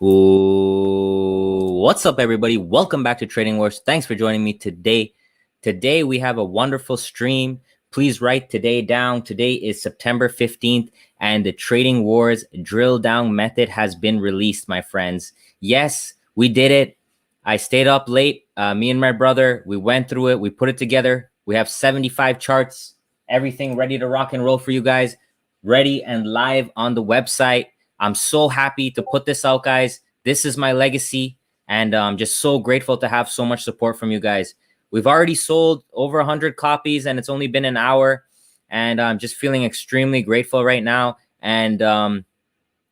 What's up, everybody? Welcome back to TradingWarz. Thanks for joining me today. Today, we have a wonderful stream. Please write today down. Today is September 15th, and the TradingWarz drill down method has been released, my friends. Yes, we did it. I stayed up late. Me and my brother, we went through it. We put it together. We have 75 charts, everything ready to rock and roll for you guys, ready and live on the website. I'm so happy to put this out, guys. This is my legacy, and I'm just so grateful to have so much support from you guys. We've already sold over 100 copies, and it's only been an hour, and I'm just feeling extremely grateful right now. And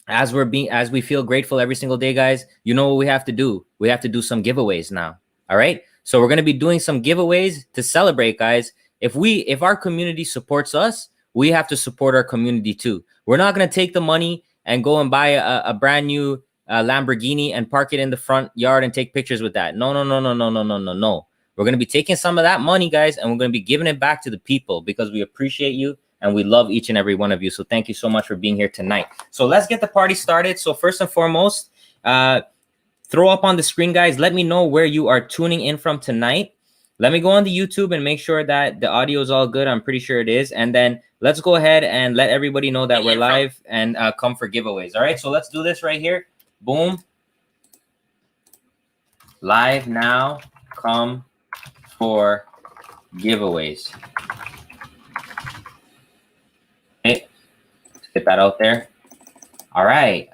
as we feel grateful every single day, guys, you know what we have to do? We have to do some giveaways now. All right. So we're gonna be doing some giveaways to celebrate, guys. If our community supports us, we have to support our community too. We're not gonna take the money and go and buy a brand new Lamborghini and park it in the front yard and take pictures with that. No. We're going to be taking some of that money, guys, and we're going to be giving it back to the people because we appreciate you and we love each and every one of you. So thank you so much for being here tonight. So let's get the party started. So first and foremost, throw up on the screen, guys. Let me know where you are tuning in from tonight. Let me go on the YouTube and make sure that the audio is all good. I'm pretty sure it is. And then let's go ahead and let everybody know that we're live and come for giveaways. All right, so let's do this right here. Boom. Live now. Come for giveaways. Okay, let's get that out there. All right.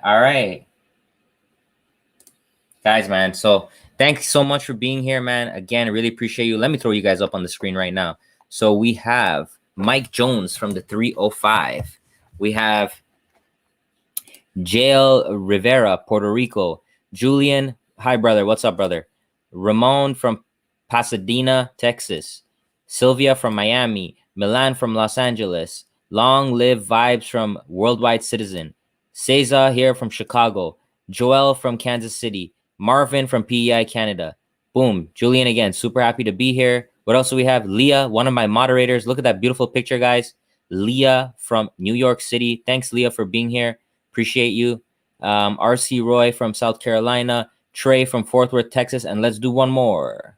Guys, man, so thanks so much for being here, man. Again, I really appreciate you. Let me throw you guys up on the screen right now. So we have Mike Jones from the 305. We have Jael Rivera, Puerto Rico. Julian, hi, brother. What's up, brother? Ramon from Pasadena, Texas. Sylvia from Miami. Milan from Los Angeles. Long live Vibes from Worldwide Citizen. Cesar here from Chicago. Joel from Kansas City. Marvin from PEI Canada. Boom. Julian again. Super happy to be here. What else do we have? Leah, one of my moderators. Look at that beautiful picture, guys. Leah from New York City. Thanks, Leah, for being here. Appreciate you. RC Roy from South Carolina. Trey from Fort Worth, Texas. And let's do one more.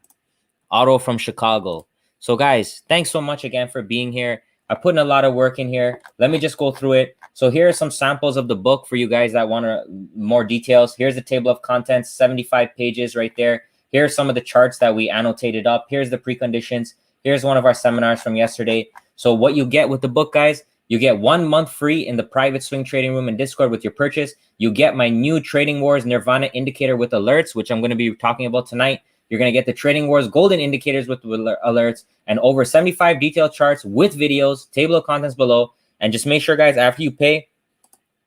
Otto from Chicago. So, guys, thanks so much again for being here. I put in a lot of work in here. Let me just go through it. So here are some samples of the book for you guys that want more details. Here's the table of contents, 75 pages right there. Here are some of the charts that we annotated up. Here's the preconditions. Here's one of our seminars from yesterday. So what you get with the book, guys, you get 1 month free in the private swing trading room and Discord with your purchase. You get my new TradingWarz Nirvana indicator with alerts, which I'm going to be talking about tonight. You're going to get the TradingWarz golden indicators with alerts and over 75 detailed charts with videos, table of contents below. And just make sure, guys, after you pay,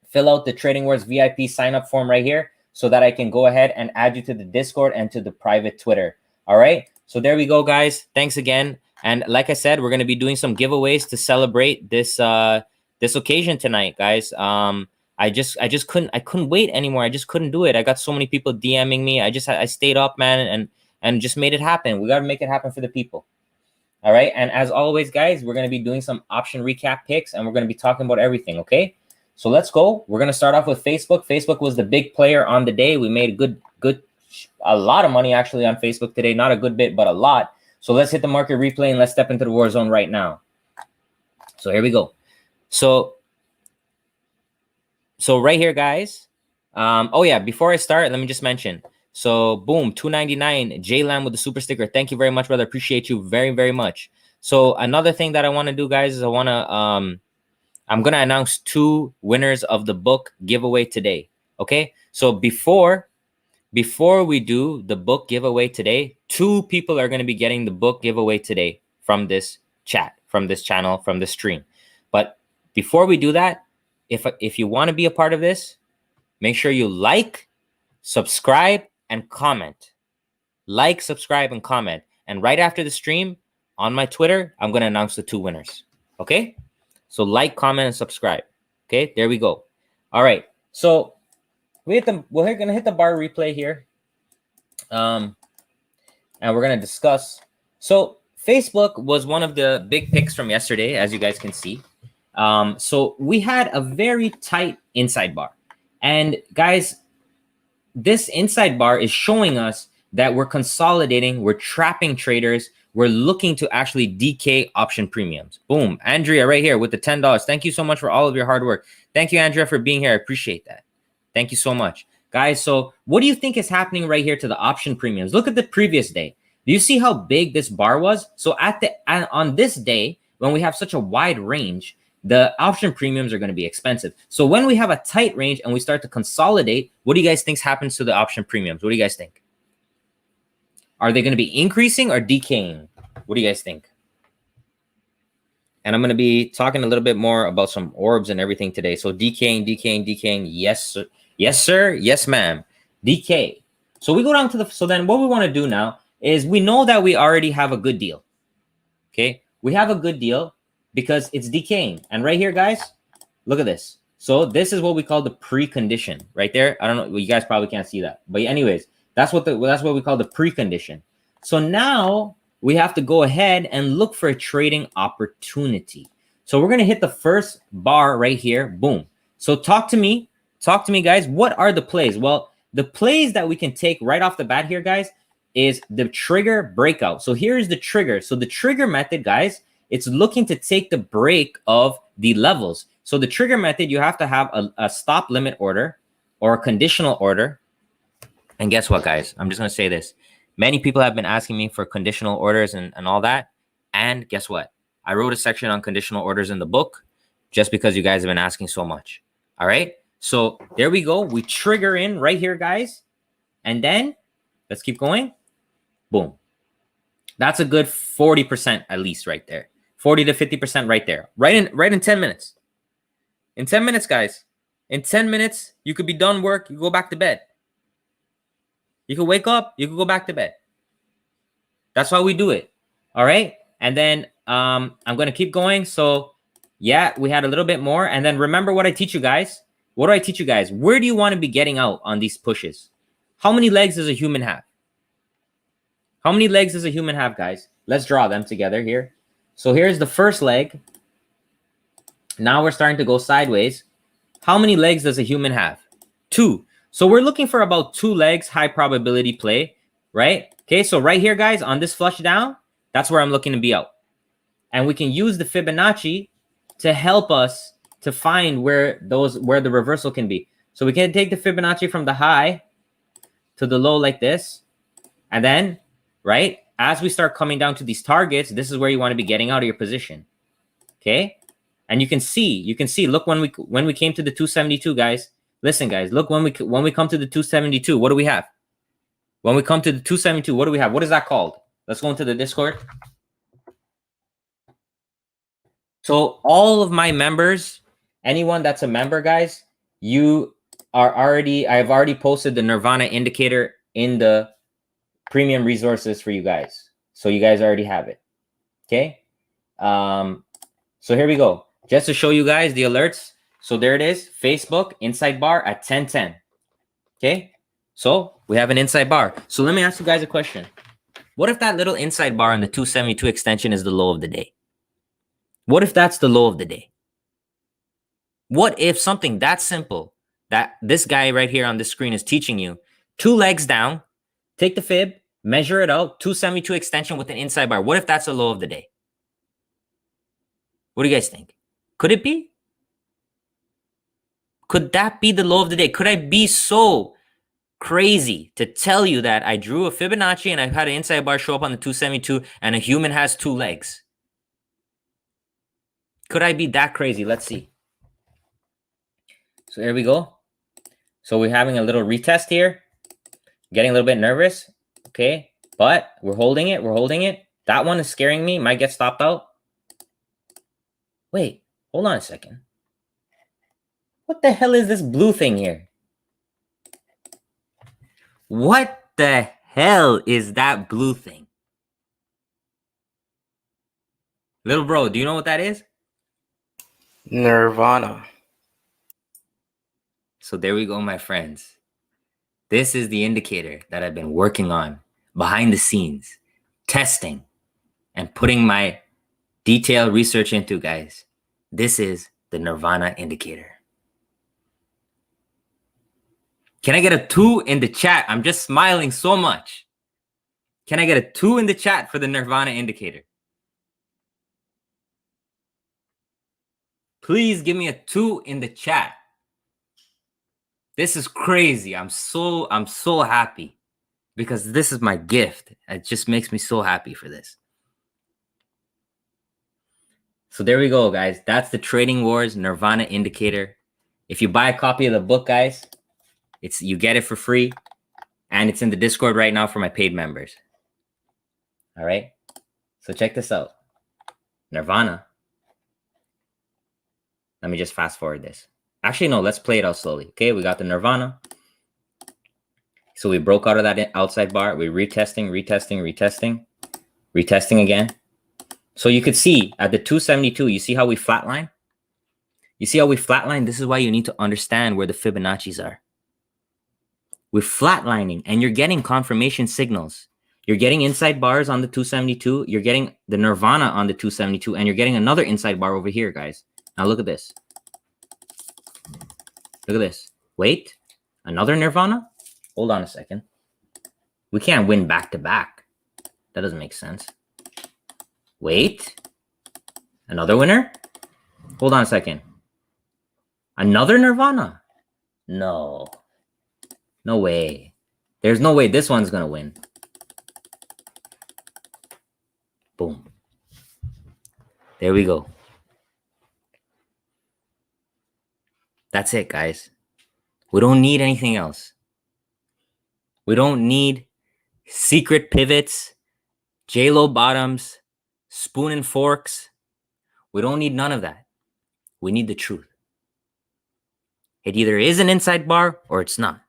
fill out the TradingWarz VIP sign up form right here so that I can go ahead and add you to the Discord and to the private Twitter. All right. So there we go, guys. Thanks again. And like I said, we're going to be doing some giveaways to celebrate this this occasion tonight, guys. I couldn't wait anymore. I just couldn't do it. I got so many people DMing me. I stayed up, man, and just made it happen. We got to make it happen for the people. All right. And as always, guys, we're going to be doing some option recap picks and we're going to be talking about everything. Okay. So let's go. We're going to start off with Facebook. Facebook was the big player on the day. We made a lot of money actually on Facebook today. Not a good bit, but a lot. So let's hit the market replay and let's step into the war zone right now. So here we go. So right here, guys. Oh yeah, before I start, let me just mention. So boom, 299, J-Lam with the super sticker. Thank you very much, brother. Appreciate you very, very much. So another thing that I want to do, guys, is I'm going to announce 2 winners of the book giveaway today. Okay. So before we do the book giveaway today, 2 people are going to be getting the book giveaway today from this chat, from this channel, from the stream. But before we do that, if you want to be a part of this, make sure you like, subscribe, and comment. Like, subscribe, and comment. And right after the stream on my Twitter, I'm going to announce the 2 winners. Okay? So like, comment, and subscribe. Okay? There we go. All right. So we're going to hit the bar replay here. And we're going to discuss. So Facebook was one of the big picks from yesterday, as you guys can see. So we had a very tight inside bar. And guys, this inside bar is showing us that we're consolidating, we're trapping traders, we're looking to actually decay option premiums. Boom. Andrea right here with the $10. Thank you so much for all of your hard work. Thank you, Andrea, for being here. I appreciate that. Thank you so much. Guys, so what do you think is happening right here to the option premiums? Look at the previous day. Do you see how big this bar was? So on this day, when we have such a wide range, the option premiums are going to be expensive. So when we have a tight range and we start to consolidate, what do you guys think happens to the option premiums? What do you guys think? Are they going to be increasing or decaying? What do you guys think? And I'm going to be talking a little bit more about some orbs and everything today. So decaying. Yes, sir. Yes, sir. Yes, ma'am. Decay. So we go down to the, so then what we want to do now is we know that we already have a good deal. Okay. We have a good deal because it's decaying. And right here, guys, look at this. So this is what we call the precondition right there. I don't know. Well, you guys probably can't see that. But anyways, that's what we call the precondition. So now we have to go ahead and look for a trading opportunity. So we're going to hit the first bar right here. Boom. So talk to me, guys. What are the plays? Well, the plays that we can take right off the bat here, guys, is the trigger breakout. So here's the trigger. So the trigger method, guys, it's looking to take the break of the levels. So the trigger method, you have to have a stop limit order or a conditional order. And guess what, guys? I'm just going to say this. Many people have been asking me for conditional orders and all that. And guess what? I wrote a section on conditional orders in the book just because you guys have been asking so much. All right. So there we go. We trigger in right here, guys. And then let's keep going. Boom. That's a good 40% at least right there. 40 to 50% right there. Right in 10 minutes. In 10 minutes, guys. In 10 minutes, you could be done work. You go back to bed. You can wake up, you can go back to bed. That's how we do it. All right. And then I'm going to keep going. So yeah, we had a little bit more. And then remember what I teach you guys. What do I teach you guys? Where do you want to be getting out on these pushes? How many legs does a human have? How many legs does a human have, guys? Let's draw them together here. So here's the first leg. Now we're starting to go sideways. How many legs does a human have? 2. So we're looking for about 2 legs, high probability play, right? Okay, so right here, guys, on this flush down, that's where I'm looking to be out. And we can use the Fibonacci to help us to find where the reversal can be. So we can take the Fibonacci from the high to the low like this. And then, right, as we start coming down to these targets, this is where you want to be getting out of your position. Okay? And you can see, look, when we came to the 272, guys. Listen, guys, look, when we come to the 272, what do we have? When we come to the 272, what do we have? What is that called? Let's go into the Discord. So all of my members, anyone that's a member, guys, I've already posted the Nirvana indicator in the premium resources for you guys. So you guys already have it. Okay. So here we go. Just to show you guys the alerts. So there it is, Facebook inside bar at 10:10. Okay, so we have an inside bar. So let me ask you guys a question. What if that little inside bar on the 272 extension is the low of the day? What if that's the low of the day? What if something that simple that this guy right here on the screen is teaching you, 2 legs down, take the fib, measure it out, 272 extension with an inside bar. What if that's the low of the day? What do you guys think? Could it be? Could that be the low of the day? Could I be so crazy to tell you that I drew a Fibonacci and I've had an inside bar show up on the 272 and a human has 2 legs? Could I be that crazy? Let's see. So here we go. So we're having a little retest here. Getting a little bit nervous. Okay. But we're holding it. We're holding it. That one is scaring me. Might get stopped out. Wait. Hold on a second. What the hell is this blue thing here? What the hell is that blue thing? Little bro, do you know what that is? Nirvana. So there we go, my friends. This is the indicator that I've been working on behind the scenes, testing, and putting my detailed research into, guys. This is the Nirvana indicator. Can I get a 2 in the chat? I'm just smiling so much. Can I get a 2 in the chat for the Nirvana indicator? Please give me a 2 in the chat. This is crazy. I'm so happy because this is my gift. It just makes me so happy for this. So there we go, guys. That's the TradingWarz Nirvana indicator. If you buy a copy of the book, guys, you get it for free, and it's in the Discord right now for my paid members. All right. So check this out. Nirvana. Let me just fast forward this. Actually, no, let's play it out slowly. Okay, we got the Nirvana. So we broke out of that outside bar. We're retesting again. So you could see at the 272, you see how we flatline? You see how we flatline? This is why you need to understand where the Fibonacci's are. We're flatlining, and you're getting confirmation signals. You're getting inside bars on the 272. You're getting the Nirvana on the 272, and you're getting another inside bar over here, guys. Now look at this. Look at this. Wait, another Nirvana? Hold on a second. We can't win back to back. That doesn't make sense. Wait, another winner? Hold on a second. Another Nirvana? No. No way. There's no way this one's going to win. Boom. There we go. That's it, guys. We don't need anything else. We don't need secret pivots, J-Lo bottoms, spoon and forks. We don't need none of that. We need the truth. It either is an inside bar or it's not.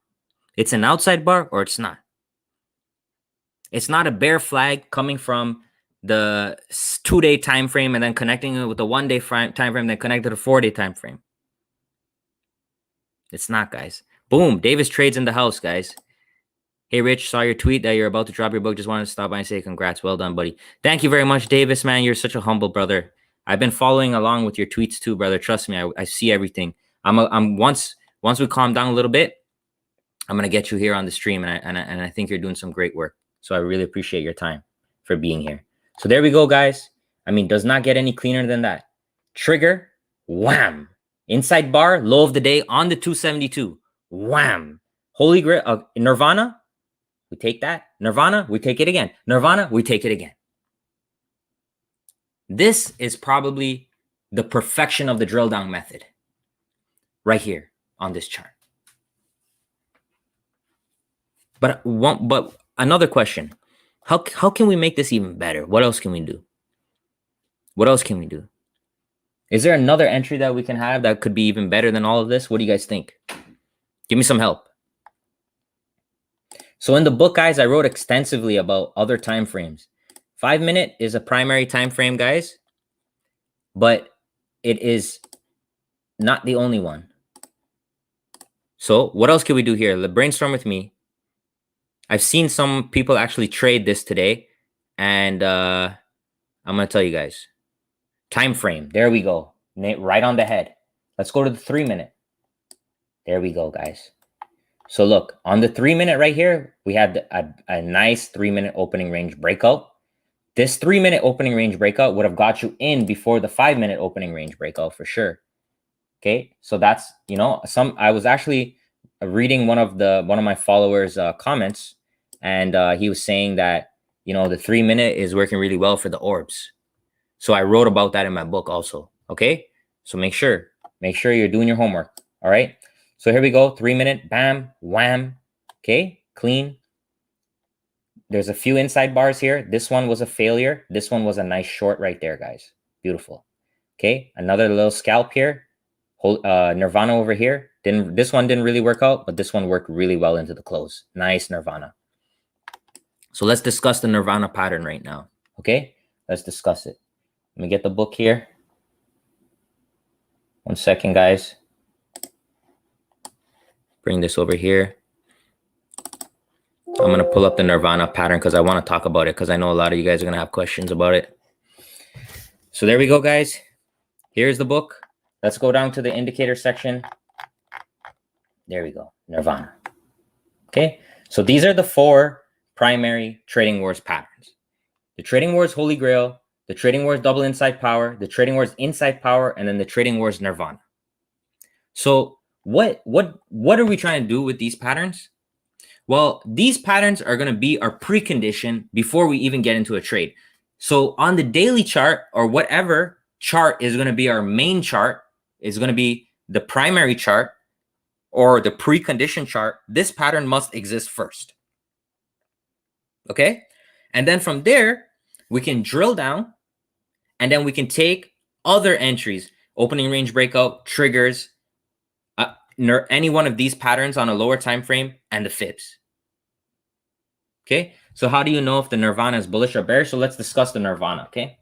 It's an outside bar or it's not. It's not a bear flag coming from the 2-day time frame and then connecting it with the 1-day time frame, then connected to a 4-day time frame. It's not, guys. Boom. Davis Trades in the house, guys. Hey, Rich, saw your tweet that you're about to drop your book. Just wanted to stop by and say congrats. Well done, buddy. Thank you very much, Davis, man. You're such a humble brother. I've been following along with your tweets too, brother. Trust me, I see everything. Once we calm down a little bit, I'm gonna get you here on the stream, and I think you're doing some great work. So I really appreciate your time for being here. So there we go, guys. I mean, does not get any cleaner than that. Trigger, wham. Inside bar, low of the day on the 272. Wham. Holy Grail, Nirvana, we take that. Nirvana, we take it again. Nirvana, we take it again. This is probably the perfection of the drill down method right here on this chart. But another question, how can we make this even better? What else can we do? What else can we do? Is there another entry that we can have that could be even better than all of this? What do you guys think? Give me some help. So in the book, guys, I wrote extensively about other time frames. 5-minute is a primary time frame, guys, but it is not the only one. So what else can we do here? Brainstorm with me. I've seen some people actually trade this today, and I'm going to tell you guys. Time frame. There we go. Right on the head. Let's go to the 3-minute. There we go, guys. So look, on the 3-minute right here, we had a nice 3-minute opening range breakout. This 3-minute opening range breakout would have got you in before the 5-minute opening range breakout for sure. Okay, so that's, you know, I was actually reading one of my followers' comments, and he was saying that, you know, the 3-minute is working really well for the orbs. So I wrote about that in my book also. Okay, so make sure you're doing your homework. All right. So here we go. 3-minute, bam, wham. Okay, clean. There's a few inside bars here. This one was a failure. This one was a nice short right there, guys. Beautiful. Okay, another little scalp here. Nirvana over here. This one didn't really work out, but this one worked really well into the close. Nice Nirvana. So let's discuss the Nirvana pattern right now. Okay, let's discuss it. Let me get the book here. 1 second, guys. Bring this over here. I'm going to pull up the Nirvana pattern because I want to talk about it, because I know a lot of you guys are going to have questions about it. So there we go, guys. Here's the book. Let's go down to the indicator section. There we go. Nirvana. Okay, so these are the 4 primary TradingWarz patterns. The TradingWarz Holy Grail, the TradingWarz Double Inside Power, the TradingWarz Inside Power, and then the TradingWarz Nirvana. So what are we trying to do with these patterns? Well, these patterns are going to be our precondition before we even get into a trade. So on the daily chart or whatever chart is going to be our main chart, is going to be the primary chart or the precondition chart, this pattern must exist first. Okay? And then from there, we can drill down and then we can take other entries, opening range breakout, triggers, any one of these patterns on a lower time frame, and the fibs. Okay, so how do you know if the Nirvana is bullish or bearish? So let's discuss the Nirvana. Okay,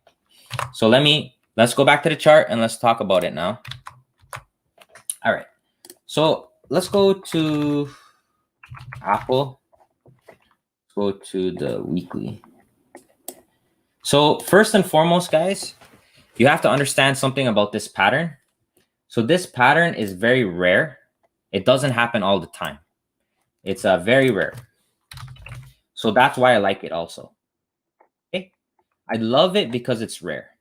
so let's go back to the chart and let's talk about it now. All right, so let's go to Apple. Let's go to the weekly. So first and foremost, guys, you have to understand something about this pattern. So this pattern is very rare. It doesn't happen all the time. It's very rare. So that's why I like it also. Okay, I love it because it's rare.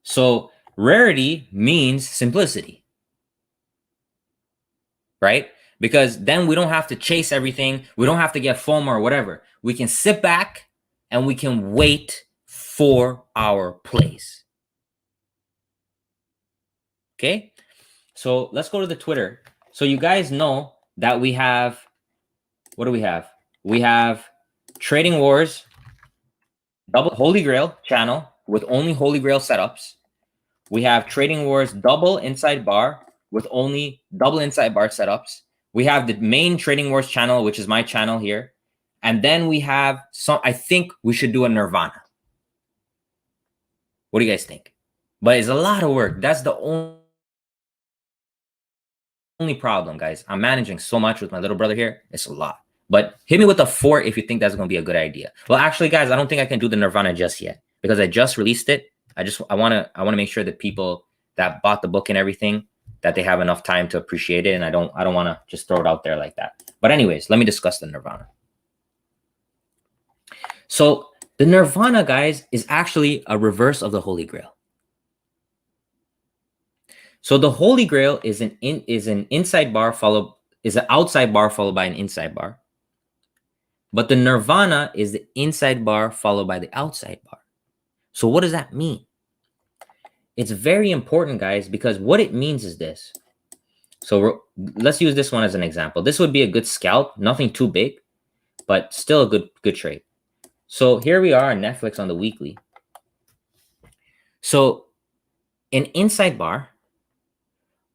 So rarity means simplicity, right? Because then we don't have to chase everything. We don't have to get FOMO or whatever. We can sit back and we can wait for our plays. Okay, so let's go to the Twitter. So you guys know that we have, what do we have? We have TradingWarz Double Holy Grail channel with only Holy Grail setups. We have TradingWarz Double Inside Bar with only double inside bar setups. We have the main TradingWarz channel, which is my channel here. And then we have some, I think we should do a Nirvana. What do you guys think? But it's a lot of work. That's the only problem, guys. I'm managing so much with my little brother here. It's a lot. But hit me with a 4 if you think that's going to be a good idea. Well, actually, guys, I don't think I can do the Nirvana just yet because I just released it. I want to make sure that people that bought the book and everything, that they have enough time to appreciate it. And I don't want to just throw it out there like that. But anyways, let me discuss the Nirvana. So the Nirvana, guys, is actually a reverse of the Holy Grail. So the Holy Grail is an inside bar is an outside bar followed by an inside bar. But the Nirvana is the inside bar followed by the outside bar. So what does that mean? It's very important, guys, because what it means is this. So let's use this one as an example. This would be a good scalp, nothing too big, but still a good trade. So here we are on Netflix on the weekly. So an inside bar,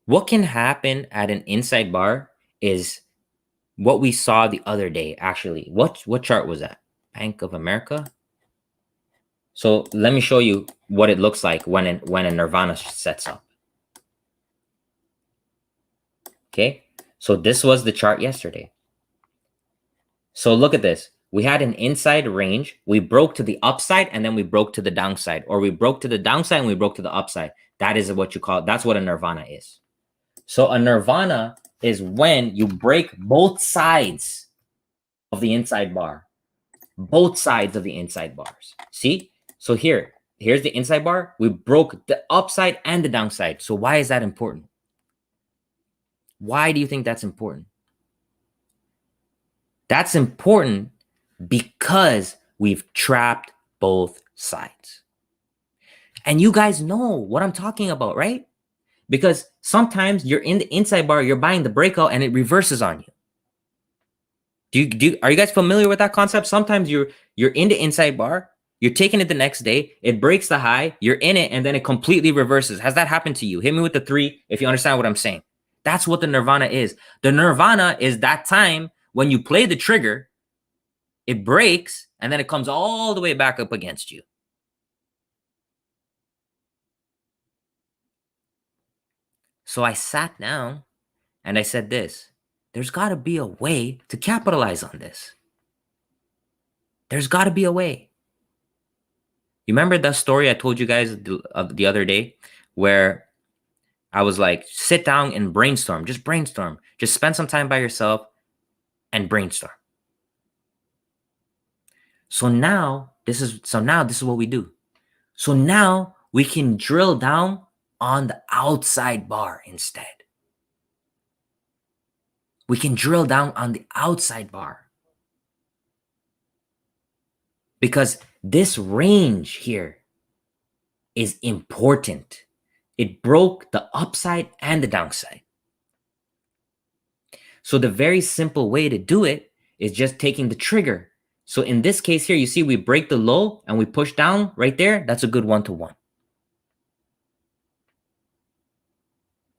what can happen at an inside bar is what we saw the other day, actually. What chart was that? Bank of America? So let me show you what it looks like when a Nirvana sets up. Okay, so this was the chart yesterday. So look at this. We had an inside range. We broke to the upside and then we broke to the downside, or we broke to the downside and we broke to the upside. That is what you call, that's what a Nirvana is. So a Nirvana is when you break both sides of the inside bar. Both sides of the inside bars. See? So here's the inside bar. We broke the upside and the downside. So why is that important? Why do you think that's important? That's important because we've trapped both sides. And you guys know what I'm talking about, right? Because sometimes you're in the inside bar, you're buying the breakout and it reverses on you. Are you guys familiar with that concept? Sometimes you're in the inside bar, you're taking it the next day, it breaks the high, you're in it, and then it completely reverses. Has that happened to you? Hit me with the 3 if you understand what I'm saying. That's what the Nirvana is. The Nirvana is that time when you play the trigger, it breaks, and then it comes all the way back up against you. So I sat down and I said this. There's got to be a way to capitalize on this. There's got to be a way. You remember that story I told you guys the other day where I was like, sit down and brainstorm. Just brainstorm. Just spend some time by yourself and brainstorm. So now this is what we do. So now we can drill down on the outside bar instead. We can drill down on the outside bar. Because this range here is important. It broke the upside and the downside. So the very simple way to do it is just taking the trigger. So in this case here, you see we break the low and we push down right there. That's a good 1-to-1.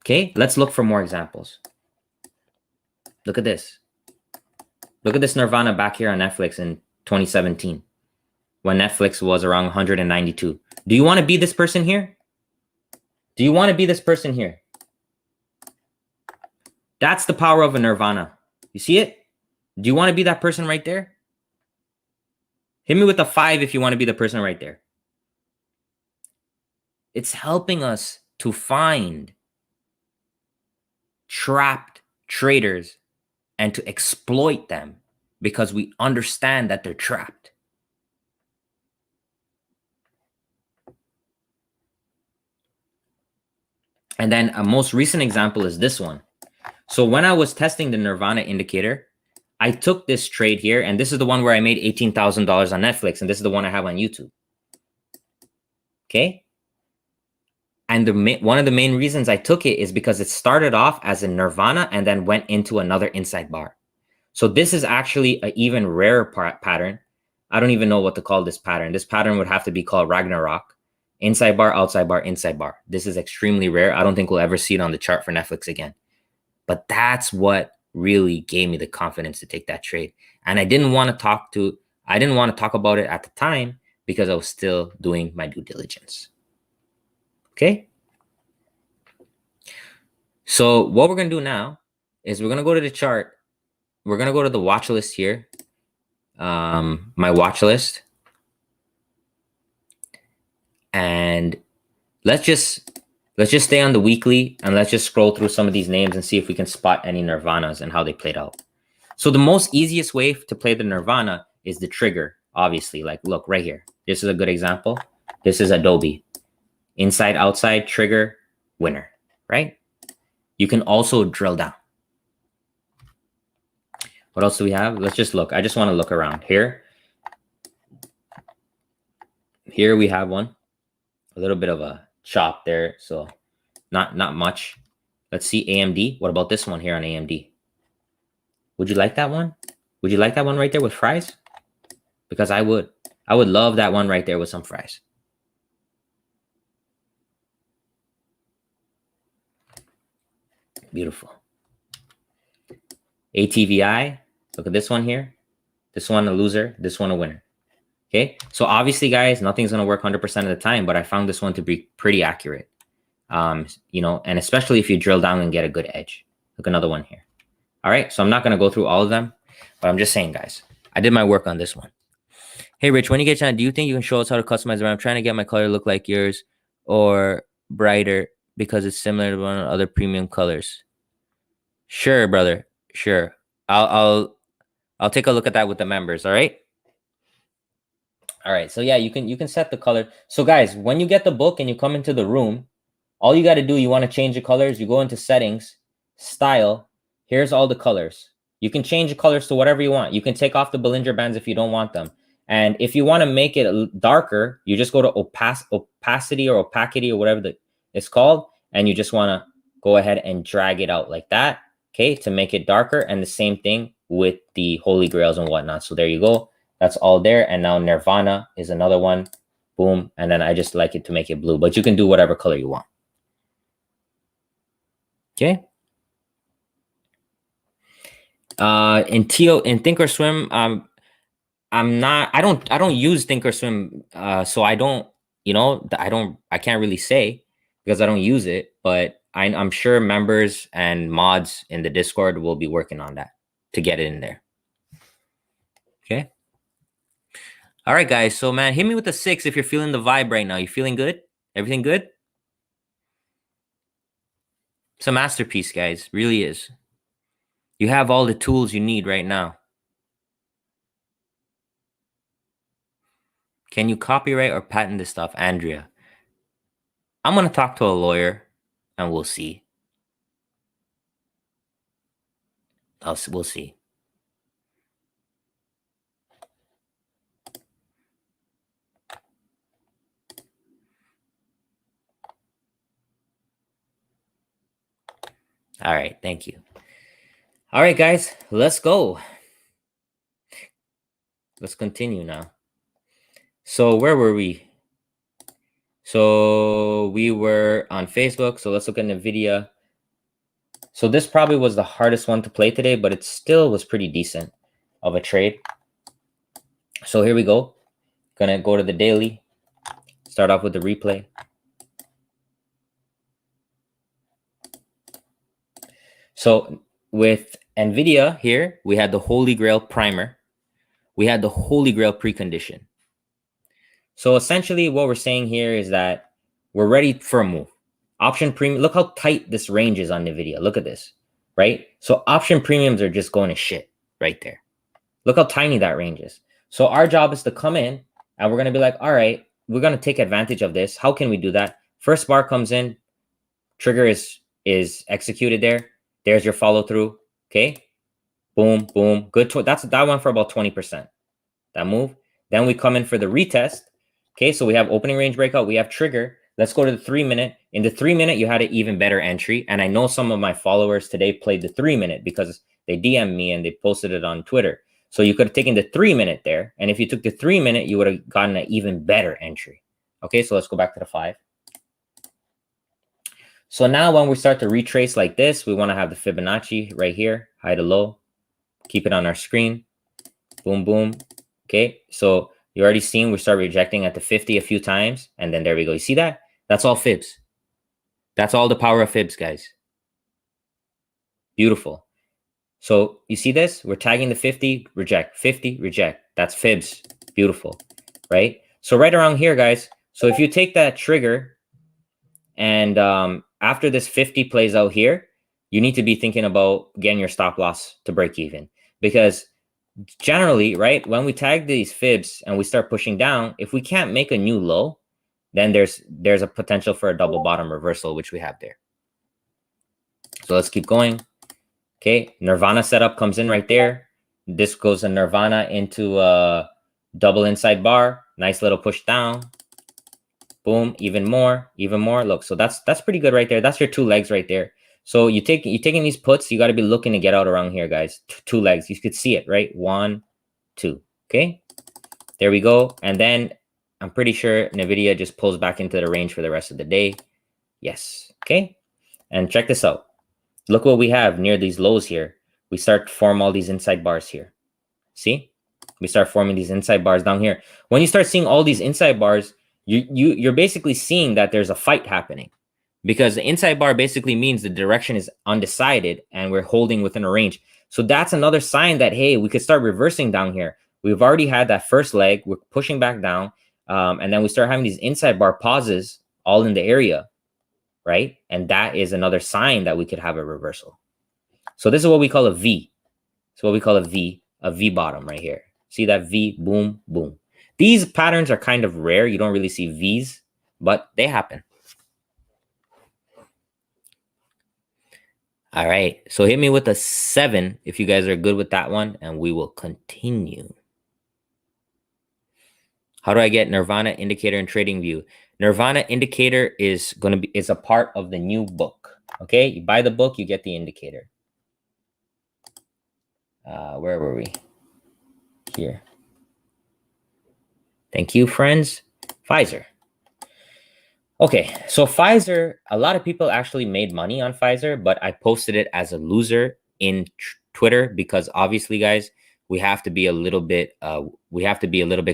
Okay, let's look for more examples. Look at this. Look at this Nirvana back here on Netflix in 2017 when Netflix was around 192. Do you want to be this person here? Do you want to be this person here? That's the power of a Nirvana. You see it? Do you want to be that person right there? Hit me with a 5 if you want to be the person right there. It's helping us to find trapped traders and to exploit them because we understand that they're trapped. And then a most recent example is this one. So when I was testing the Nirvana indicator, I took this trade here, and this is the one where I made $18,000 on Netflix, and this is the one I have on YouTube. Okay? And one of the main reasons I took it is because it started off as a Nirvana and then went into another inside bar. So this is actually an even rarer pattern. I don't even know what to call this pattern. This pattern would have to be called Ragnarok. Inside bar, outside bar, inside bar. This is extremely rare. I don't think we'll ever see it on the chart for Netflix again. But that's what really gave me the confidence to take that trade. And I didn't want to talk about it at the time because I was still doing my due diligence. Okay? So what we're going to do now is we're going to go to the chart. We're going to go to the watch list here. My watch list. And let's just stay on the weekly and let's just scroll through some of these names and see if we can spot any Nirvanas and how they played out. So the most easiest way to play the Nirvana is the trigger, obviously. Like, look right here. This is a good example. This is Adobe. Inside, outside, trigger, winner, right? You can also drill down. What else do we have? Let's just look. I just want to look around here. Here we have one. A little bit of a chop there, so not much. Let's see AMD. What about this one here on AMD? Would you like that one? Would you like that one right there with fries? Because I would love that one right there with some fries. Beautiful. ATVI. Look at this one here. This one a loser. This one a winner. Okay, so obviously, guys, nothing's going to work 100% of the time, but I found this one to be pretty accurate. You know, and especially if you drill down and get a good edge. Look, another one here. All right, so I'm not going to go through all of them, but I'm just saying, guys, I did my work on this one. Hey, Rich, when you get a chance, do you think you can show us how to customize around? I'm trying to get my color to look like yours or brighter because it's similar to one of the other premium colors. Sure, brother. Sure. I'll take a look at that with the members. All right. All right, so yeah, you can set the color. So guys, when you get the book and you come into the room, all you got to do, you want to change the colors, you go into settings, style, here's all the colors. You can change the colors to whatever you want. You can take off the Bollinger Bands if you don't want them. And if you want to make it darker, you just go to opacity or opacity or whatever it's called, and you just want to go ahead and drag it out like that, okay, to make it darker. And the same thing with the Holy Grails and whatnot. So there you go. That's all there. And now Nirvana is another one. Boom. And then I just like it to make it blue, but you can do whatever color you want. Okay. In Thinkorswim, I don't use Thinkorswim. So I don't, I can't really say because I don't use it, but I'm sure members and mods in the Discord will be working on that to get it in there. Okay. All right, guys. So, man, hit me with a 6 if you're feeling the vibe right now. You feeling good? Everything good? It's a masterpiece, guys. Really is. You have all the tools you need right now. Can you copyright or patent this stuff, Andrea? I'm going to talk to a lawyer and we'll see. We'll see. All right. Thank you. All right, guys, let's go. Let's continue now. So where were we? So we were on Facebook. So let's look at Nvidia. So this probably was the hardest one to play today, but it still was pretty decent of a trade. So here we go. Gonna go to the daily. Start off with the replay. So with Nvidia here, we had the Holy Grail primer. We had the Holy Grail precondition. So essentially what we're saying here is that we're ready for a move. Option premium, look how tight this range is on Nvidia. Look at this, right? So option premiums are just going to shit right there. Look how tiny that range is. So our job is to come in and we're going to be like, all right, we're going to take advantage of this. How can we do that? First bar comes in, trigger is executed there. There's your follow through. Okay. Boom, boom. Good. That one for about 20%. That move. Then we come in for the retest. Okay. So we have opening range breakout. We have trigger. Let's go to the 3-minute. In the 3-minute, you had an even better entry. And I know some of my followers today played the 3-minute because they DM'd me and they posted it on Twitter. So you could have taken the 3-minute there. And if you took the 3-minute, you would have gotten an even better entry. Okay. So let's go back to the 5. So now when we start to retrace like this, we want to have the Fibonacci right here, high to low. Keep it on our screen. Boom, boom. Okay. So you already seen we start rejecting at the 50 a few times. And then there we go. You see that? That's all fibs. That's all the power of fibs, guys. Beautiful. So you see this? We're tagging the 50, reject, 50, reject. That's fibs. Beautiful, right? So right around here, guys. So if you take that trigger and after this 50 plays out here, you need to be thinking about getting your stop loss to break even. Because generally, right, when we tag these fibs and we start pushing down, if we can't make a new low, then there's a potential for a double bottom reversal, which we have there. So let's keep going. Okay, Nirvana setup comes in right there. This goes a Nirvana into a double inside bar. Nice little push down. Boom, even more. Look, so that's pretty good right there. That's your 2 legs right there. So you're taking these puts, you got to be looking to get out around here, guys. 2 legs. You could see it, right? 1, 2. Okay, there we go. And then I'm pretty sure Nvidia just pulls back into the range for the rest of the day. Yes. Okay. And check this out. Look what we have near these lows here. We start to form all these inside bars here. See? We start forming these inside bars down here. When you start seeing all these inside bars, you're basically seeing that there's a fight happening, because the inside bar basically means the direction is undecided and we're holding within a range. So that's another sign that, hey, we could start reversing down here. We've already had that first leg. We're pushing back down. And then we start having these inside bar pauses all in the area, right? And that is another sign that we could have a reversal. So this is what we call a V. So what we call a V bottom right here. See that V, boom, boom. These patterns are kind of rare. You don't really see Vs, but they happen. All right. So hit me with a 7 if you guys are good with that one, and we will continue. How do I get Nirvana indicator in TradingView? Nirvana indicator is a part of the new book. Okay, you buy the book, you get the indicator. Where were we? Here. Thank you, friends. Pfizer. Okay, so Pfizer, a lot of people actually made money on Pfizer, but I posted it as a loser in Twitter because obviously, guys, we have to be a little bit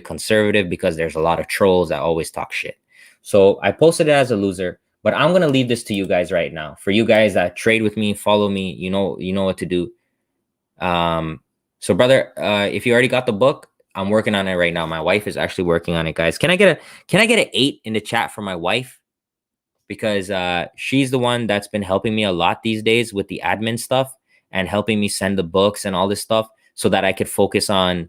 conservative because there's a lot of trolls that always talk shit. So I posted it as a loser, but I'm gonna leave this to you guys right now. For you guys that trade with me, follow me, you know what to do. So brother, if you already got the book, I'm working on it right now. My wife is actually working on it, guys. Can I get an 8 in the chat for my wife? Because she's the one that's been helping me a lot these days with the admin stuff. and helping me send the books and all this stuff so that I could focus on,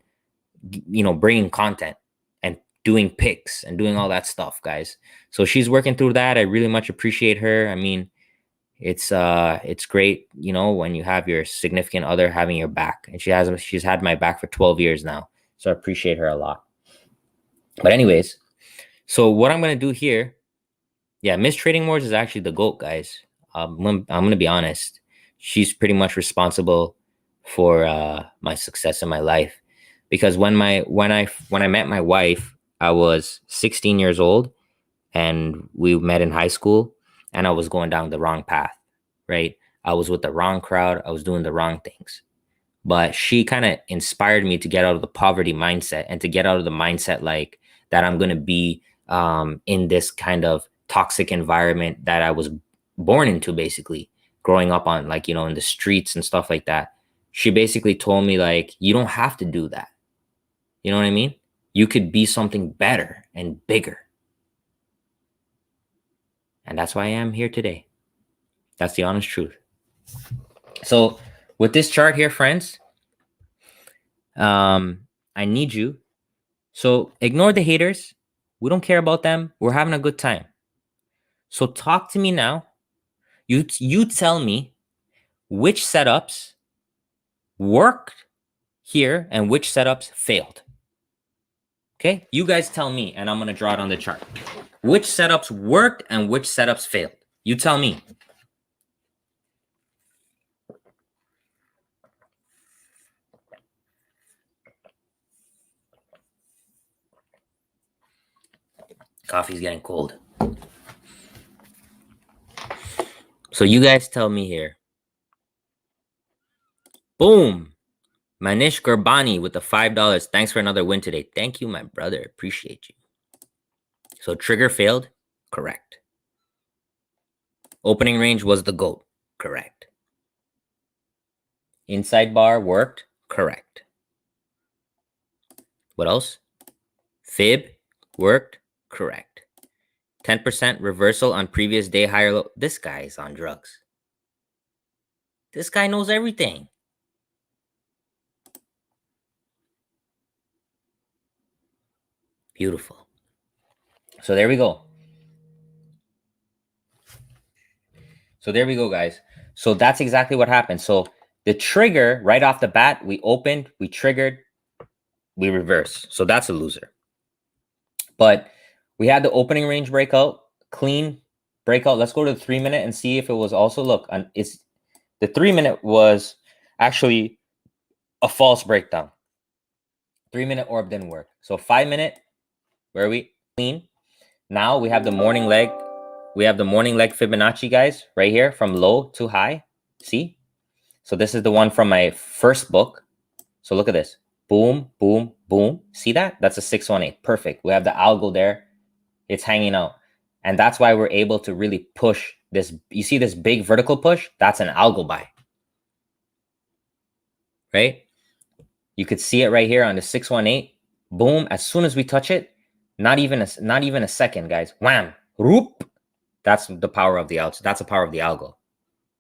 bringing content and doing picks and doing all that stuff, guys. So she's working through that. I really much appreciate her. I mean, it's great, when you have your significant other having your back, and she's had my back for 12 years now. So I appreciate her a lot. But anyways, so what I'm going to do here, yeah, Miss TradingWarz is actually the GOAT, guys. I'm going to be honest. She's pretty much responsible for my success in my life, because when I met my wife, I was 16 years old, and we met in high school, and I was going down the wrong path, right? I was with the wrong crowd. I was doing the wrong things. But she kind of inspired me to get out of the poverty mindset, and to get out of the mindset like that I'm going to be in this kind of toxic environment that I was born into, basically growing up on, like, in the streets and stuff like that. She basically told me, like, you don't have to do that. You know what I mean? You could be something better and bigger. And that's why I am here today. That's the honest truth. So with this chart here, friends, I need you. So ignore the haters. We don't care about them. We're having a good time. So talk to me now. You tell me which setups worked here and which setups failed. Okay? You guys tell me, and I'm going to draw it on the chart. Which setups worked and which setups failed? You tell me. Coffee's getting cold. So you guys tell me here. Boom. Manish Gurbani with the $5. Thanks for another win today. Thank you, my brother. Appreciate you. So trigger failed. Correct. Opening range was the GOAT. Correct. Inside bar worked. Correct. What else? Fib worked. Correct. 10% reversal on previous day higher low. This guy is on drugs. This guy knows everything. Beautiful. So there we go. So there we go, guys. So that's exactly what happened. So the trigger right off the bat, we opened, we triggered, we reversed. So that's a loser. But we had the opening range breakout, clean breakout. Let's go to the 3-minute and see if it was also, look, it's the 3-minute was actually a false breakdown. 3-minute orb didn't work. So 5-minute, where are we? Clean. Now we have the morning leg. We have the morning leg Fibonacci, guys, right here from low to high. See? So this is the one from my first book. So look at this. Boom, boom, boom. See that? That's a 618. Perfect. We have the algo there. It's hanging out. And that's why we're able to really push this. You see this big vertical push? That's an algo buy. Right? You could see it right here on the 618. Boom. As soon as we touch it, not even a second, guys. Wham. Roop. That's the power of the outs. That's the power of the algo.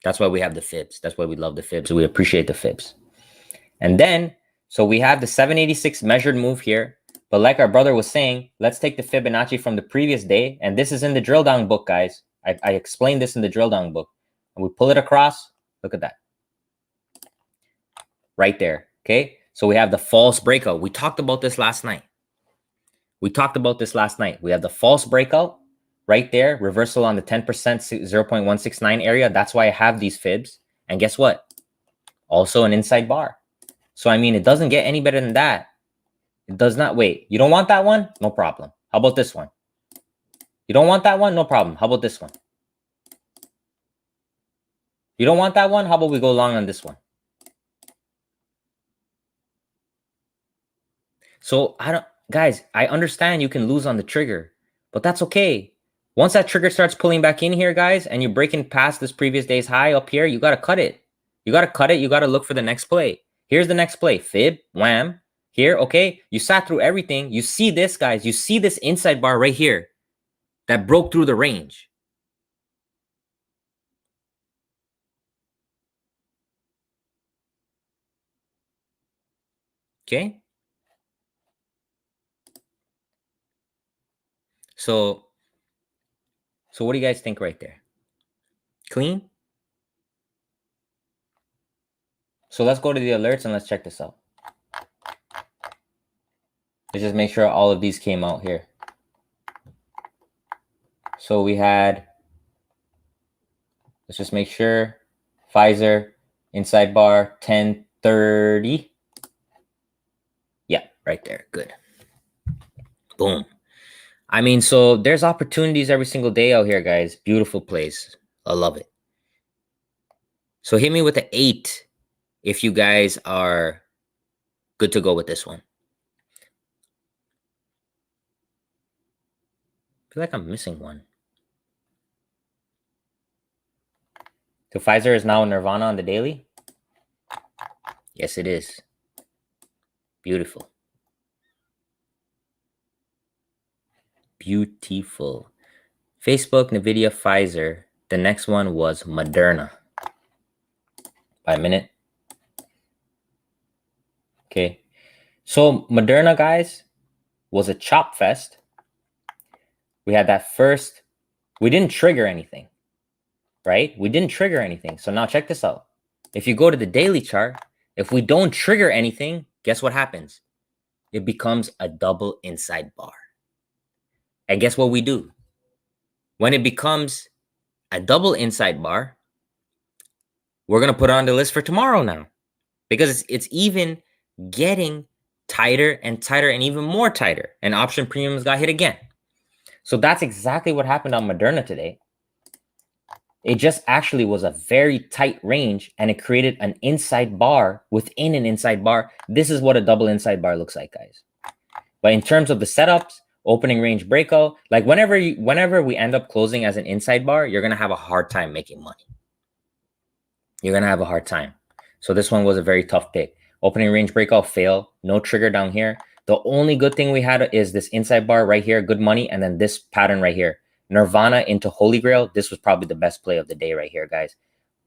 That's why we have the fibs. That's why we love the fibs. We appreciate the fibs. And then, so we have the 786 measured move here. But like our brother was saying, let's take the Fibonacci from the previous day. And this is in the drill down book, guys. I explained this in the drill down book. And we pull it across. Look at that. Right there. Okay. So we have the false breakout. We talked about this last night. We have the false breakout right there. Reversal on the 10%, 0.169 area. That's why I have these fibs. And guess what? Also an inside bar. So, I mean, it doesn't get any better than that. It does not. Wait, you don't want that one? No problem. How about this one? You don't want that one? No problem. How about this one? You don't want that one? How about we go long on this one? So guys, I understand you can lose on the trigger, but that's okay. Once that trigger starts pulling back in here, guys, and you're breaking past this previous day's high up here, you got to cut it. You got to look for the next play. Here's the next play. Fib, wham. Here, okay? You sat through everything. You see this, guys. You see this inside bar right here that broke through the range. Okay. So what do you guys think right there? Clean? So let's go to the alerts and let's check this out. Let's just make sure all of these came out here. So we had, let's just make sure, Pfizer, inside bar, 1030. Yeah, right there. Good. Boom. I mean, so there's opportunities every single day out here, guys. Beautiful place. I love it. So hit me with an 8 if you guys are good to go with this one. I feel like I'm missing one. So Pfizer is now Nirvana on the daily? Yes, it is. Beautiful. Beautiful. Facebook, Nvidia, Pfizer. The next one was Moderna. By a minute. Okay. So Moderna, guys, was a chop fest. We had that first. We didn't trigger anything, right? We didn't trigger anything. So now check this out. If you go to the daily chart, if we don't trigger anything, guess what happens? It becomes a double inside bar. And guess what we do? When it becomes a double inside bar, we're going to put it on the list for tomorrow now, because it's even getting tighter and tighter and even more tighter. And option premiums got hit again. So that's exactly what happened on Moderna today. It just actually was a very tight range, and it created an inside bar within an inside bar. This is what a double inside bar looks like, guys. But in terms of the setups, opening range breakout, like whenever we end up closing as an inside bar, you're going to have a hard time making money. You're going to have a hard time. So this one was a very tough pick. Opening range breakout fail, no trigger down here. The only good thing we had is this inside bar right here, good money, and then this pattern right here. Nirvana into Holy Grail. This was probably the best play of the day right here, guys.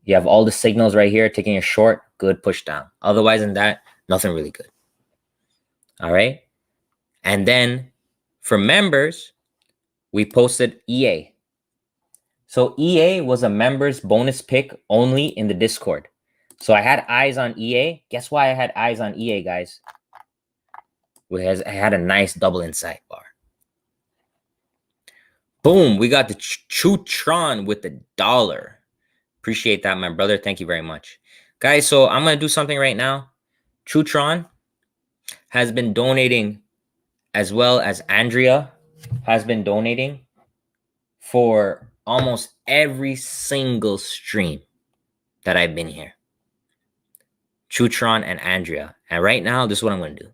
You have all the signals right here, taking a short, good push down. Otherwise than that, nothing really good. All right. And then for members, we posted EA. So EA was a members bonus pick only in the Discord. So I had eyes on EA. Guess why I had eyes on EA, guys? I had a nice double inside bar. Boom, we got the Chutron with the dollar. Appreciate that, my brother. Thank you very much. Guys, so I'm going to do something right now. Chutron has been donating, as well as Andrea has been donating for almost every single stream that I've been here. Chutron and Andrea. And right now, this is what I'm going to do.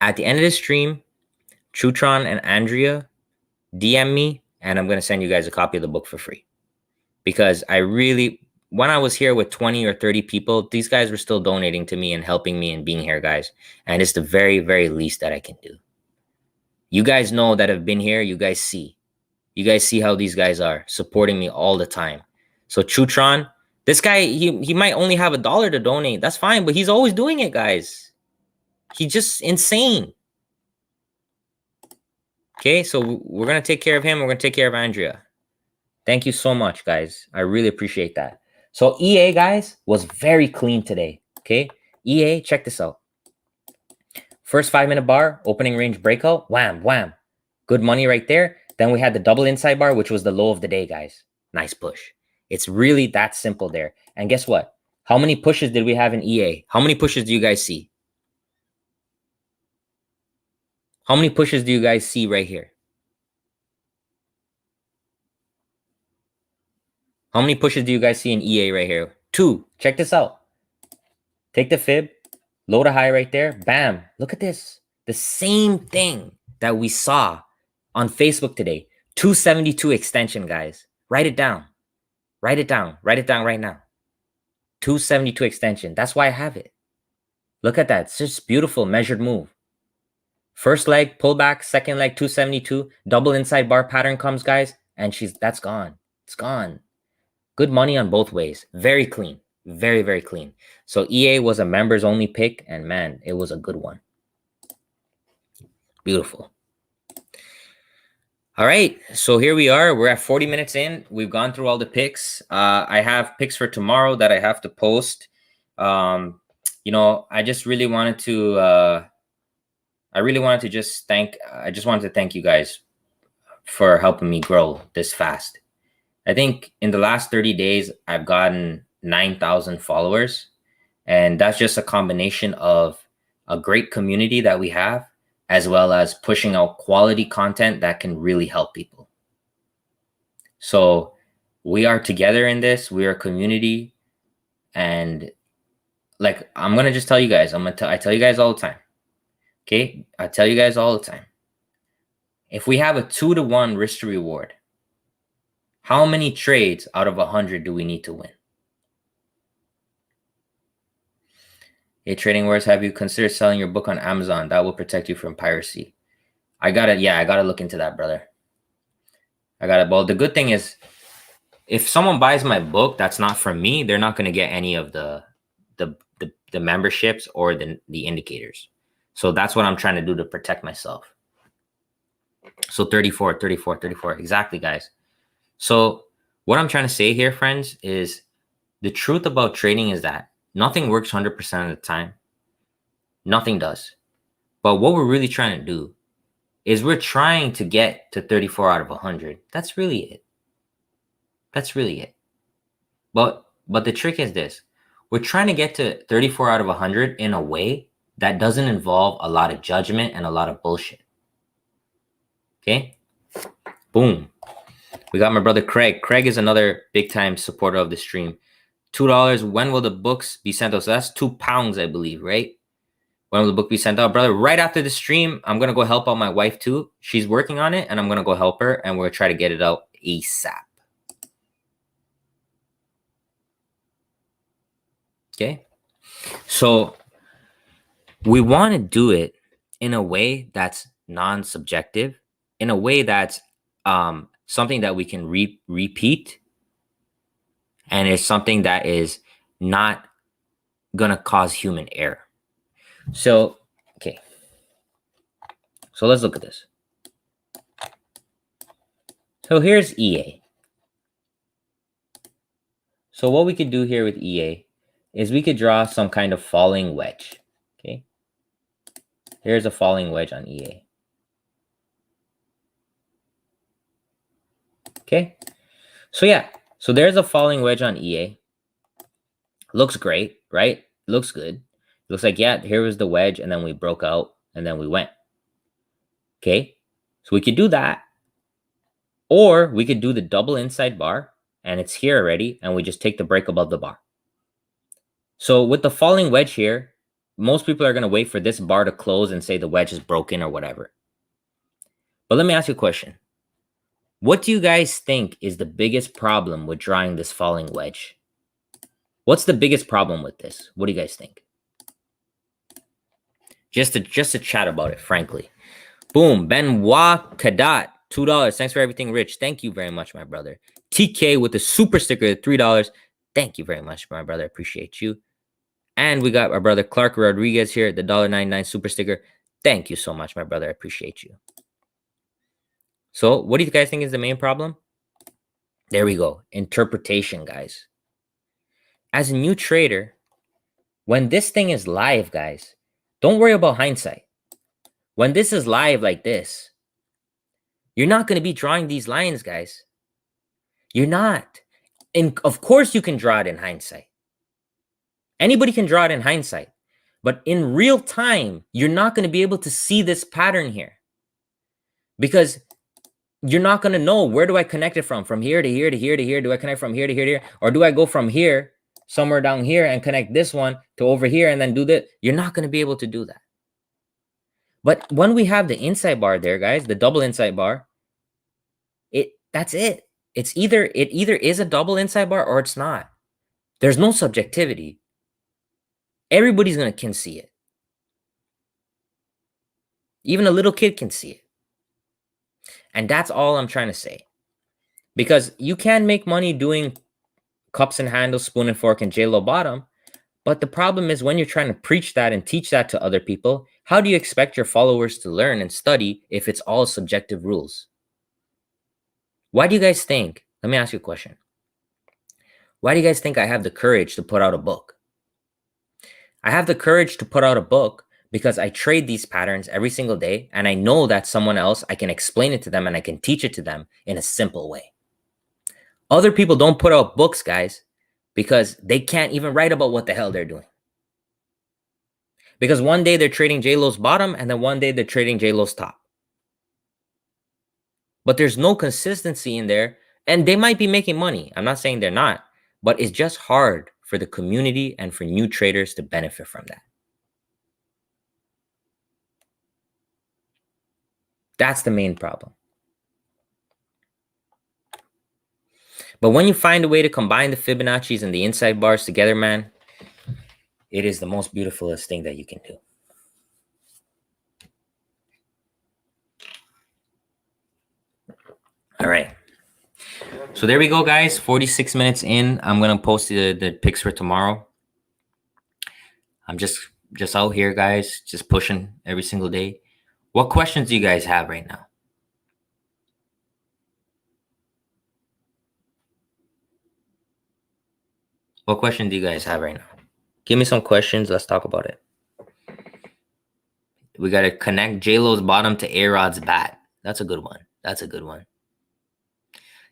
At the end of the stream, Chutron and Andrea DM me, and I'm going to send you guys a copy of the book for free. Because when I was here with 20 or 30 people, these guys were still donating to me and helping me and being here, guys. And it's the very, very least that I can do. You guys know that have been here. You guys see. You guys see how these guys are supporting me all the time. So Chutron, this guy, he might only have $1 to donate. That's fine, but he's always doing it, guys. He's just insane. Okay, so we're going to take care of him. We're going to take care of Andrea. Thank you so much, guys. I really appreciate that. So EA, guys, was very clean today. Okay, EA, check this out. First 5-minute bar, opening range breakout. Wham, wham. Good money right there. Then we had the double inside bar, which was the low of the day, guys. Nice push. It's really that simple there. And guess what? How many pushes did we have in EA? How many pushes do you guys see? How many pushes do you guys see right here? How many pushes do you guys see in EA right here? 2. Check this out. Take the fib, load a high right there. Bam. Look at this. The same thing that we saw on Facebook today. 272 extension, guys. Write it down. Write it down. Write it down right now. 272 extension. That's why I have it. Look at that. It's just beautiful measured move. First leg, pullback. Second leg, 272. Double inside bar pattern comes, guys. And that's gone. It's gone. Good money on both ways. Very clean. Very, very clean. So EA was a members only pick, and man, it was a good one. Beautiful. All right, so here we are. We're at 40 minutes in. We've gone through all the picks. I have picks for tomorrow that I have to post. You know, I just really wanted to. I just wanted to thank you guys for helping me grow this fast. I think in the last 30 days, I've gotten 9,000 followers. And that's just a combination of a great community that we have, as well as pushing out quality content that can really help people. So we are together in this. We are a community. And like, I'm going to just tell you guys, I tell you guys all the time. Okay. I tell you guys all the time. If we have a 2-to-1 risk to reward, how many trades out of 100 do we need to win? Hey, TradingWarz, have you considered selling your book on Amazon? That will protect you from piracy. I gotta look into that, brother. Well, the good thing is, if someone buys my book, that's not from me. They're not gonna get any of the memberships or the indicators. So that's what I'm trying to do to protect myself. So 34, exactly, guys. So what I'm trying to say here, friends, is the truth about trading is that nothing works 100% of the time. Nothing does. But what we're really trying to do is we're trying to get to 34 out of 100. That's really it. That's really it. But the trick is this. We're trying to get to 34 out of 100 in a way that doesn't involve a lot of judgment and a lot of bullshit. Okay? Boom. We got my brother Craig. Craig is another big time supporter of the stream. $2. When will the books be sent out? So that's £2, I believe, right? When will the book be sent out? Brother, right after the stream, I'm going to go help out my wife too. She's working on it, and I'm going to go help her, and we're going to try to get it out ASAP. Okay? So we want to do it in a way that's non-subjective, in a way that's something that we can repeat, and it's something that is not going to cause human error. So, okay. So let's look at this. So here's EA. So what we could do here with EA is we could draw some kind of falling wedge. Okay. Here's a falling wedge on EA. Okay. So yeah. So there's a falling wedge on EA. Looks great, right? Looks good. Looks like, yeah, here was the wedge, and then we broke out, and then we went. Okay. So we could do that. Or we could do the double inside bar, and it's here already, and we just take the break above the bar. So with the falling wedge here, most people are going to wait for this bar to close and say the wedge is broken or whatever. But let me ask you a question. What do you guys think is the biggest problem with drawing this falling wedge? What's the biggest problem with this? What do you guys think? Just to chat about it, frankly. Boom. Benoit Kadat, $2. Thanks for everything, Rich. Thank you very much, my brother. TK with the super sticker, $3. Thank you very much, my brother. Appreciate you. And we got our brother Clark Rodriguez here, the $1.99 super sticker. Thank you so much, my brother. I appreciate you. So what do you guys think is the main problem? There we go. Interpretation, guys. As a new trader, when this thing is live, guys, don't worry about hindsight. When this is live like this, you're not going to be drawing these lines, guys. You're not. And of course you can draw it in hindsight. Anybody can draw it in hindsight. But in real time, you're not going to be able to see this pattern here. Because you're not going to know, where do I connect it from? From here to here to here to here? Do I connect from here to here to here? Or do I go from here, somewhere down here, and connect this one to over here and then do that? You're not going to be able to do that. But when we have the inside bar there, guys, the double inside bar, that's it. It either is a double inside bar or it's not. There's no subjectivity. Everybody's can see it. Even a little kid can see it. And that's all I'm trying to say. Because you can make money doing cups and handles, spoon and fork, and J-Lo bottom. But the problem is when you're trying to preach that and teach that to other people, how do you expect your followers to learn and study if it's all subjective rules? Why do you guys think, let me ask you a question. Why do you guys think I have the courage to put out a book? I have the courage to put out a book because I trade these patterns every single day, and I know that someone else, I can explain it to them and I can teach it to them in a simple way. Other people don't put out books, guys, because they can't even write about what the hell they're doing. Because one day they're trading J-Lo's bottom, and then one day they're trading J-Lo's top. But there's no consistency in there, and they might be making money. I'm not saying they're not, but it's just hard for the community and for new traders to benefit from that. That's the main problem. But when you find a way to combine the Fibonacci's and the inside bars together, man, it is the most beautifulest thing that you can do. All right. So there we go, guys. 46 minutes in. I'm going to post the picks for tomorrow. I'm just out here, guys, just pushing every single day. What questions do you guys have right now? What question do you guys have right now? Give me some questions. Let's talk about it. We got to connect J-Lo's bottom to A-Rod's bat. That's a good one. That's a good one.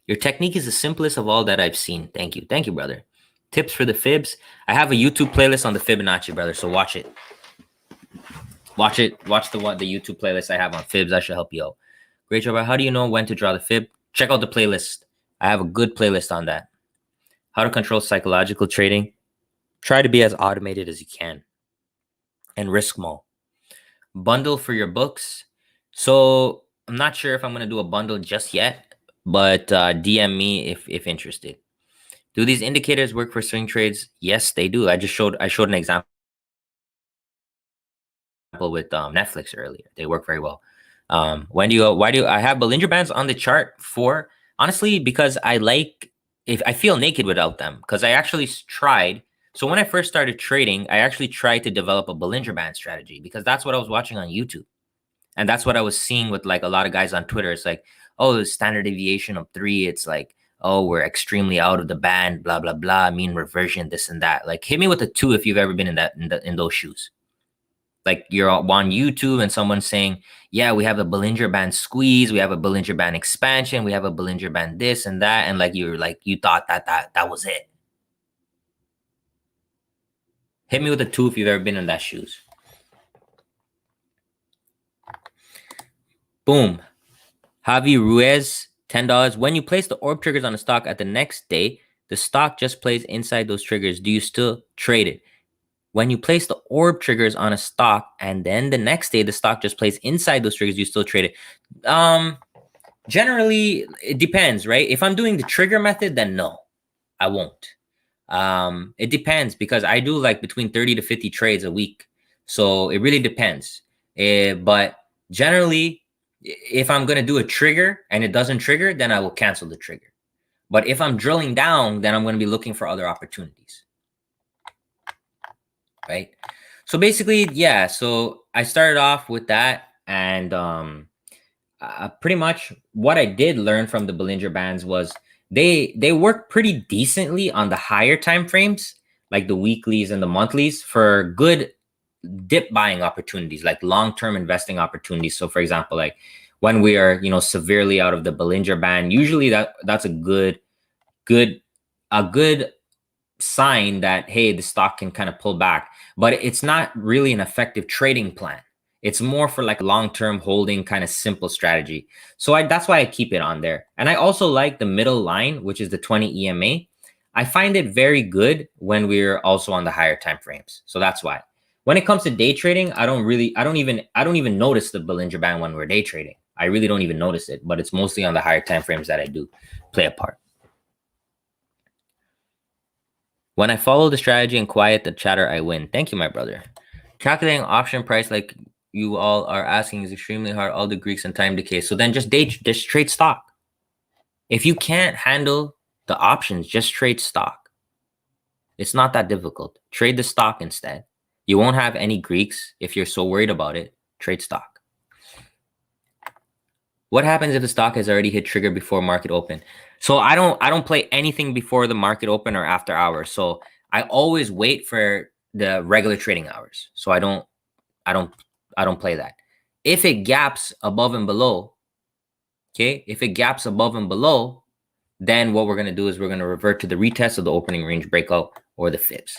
Your technique is the simplest of all that I've seen. Thank you. Thank you, brother. Tips for the fibs. I have a YouTube playlist on the Fibonacci, brother, so watch it. Watch it. Watch the YouTube playlist I have on fibs. That should help you out. Great job. How do you know when to draw the fib? Check out the playlist. I have a good playlist on that. How to control psychological trading. Try to be as automated as you can. And risk small. Bundle for your books. So I'm not sure if I'm going to do a bundle just yet, but DM me if interested. Do these indicators work for swing trades? Yes, they do. I showed an example with Netflix earlier. They work very well. Why do I have Bollinger Bands on the chart? For honestly, because if I feel naked without them, because I actually tried. So when I first started trading, I actually tried to develop a Bollinger Band strategy because that's what I was watching on YouTube. And that's what I was seeing with like a lot of guys on Twitter. It's like, oh, the standard deviation of 3. It's like, oh, we're extremely out of the band, blah, blah, blah, mean reversion, this and that. Like hit me with a 2 if you've ever been in those shoes. Like you're on YouTube and someone's saying, yeah, we have a Bollinger Band squeeze, we have a Bollinger Band expansion, we have a Bollinger Band this and that. And like you thought that was it. Hit me with a 2 if you've ever been in that shoes. Boom. Javi Ruiz, $10. When you place the orb triggers on a stock at the next day, the stock just plays inside those triggers. Do you still trade it? When you place the orb triggers on a stock and then the next day the stock just plays inside those triggers, you still trade it? Generally, it depends, right? If I'm doing the trigger method, then no, I won't. It depends because I do like between 30 to 50 trades a week. So it really depends. But generally, if I'm going to do a trigger and it doesn't trigger, then I will cancel the trigger. But if I'm drilling down, then I'm going to be looking for other opportunities. Right? So basically, yeah. So I started off with that. And pretty much what I did learn from the Bollinger Bands was they work pretty decently on the higher time frames, like the weeklies and the monthlies, for good dip buying opportunities, like long-term investing opportunities. So for example, like when we are, severely out of the Bollinger Band, usually that's a good sign that, hey, the stock can kind of pull back, but it's not really an effective trading plan. It's more for like long-term holding kind of simple strategy. So that's why I keep it on there. And I also like the middle line, which is the 20 EMA. I find it very good when we're also on the higher time frames. So that's why. When it comes to day trading, I don't even notice the Bollinger Band when we're day trading. I really don't even notice it, but it's mostly on the higher time frames that I do play a part. When I follow the strategy and quiet the chatter, I win. Thank you, my brother. Calculating option price like you all are asking is extremely hard. All the Greeks and time decay. So then just trade stock. If you can't handle the options, just trade stock. It's not that difficult. Trade the stock instead. You won't have any Greeks if you're so worried about it. Trade stock. What happens if the stock has already hit trigger before market open? So I don't play anything before the market open or after hours. So I always wait for the regular trading hours. So I don't play that. If it gaps above and below, okay? If it gaps above and below, then what we're going to do is we're going to revert to the retest of the opening range breakout or the fibs.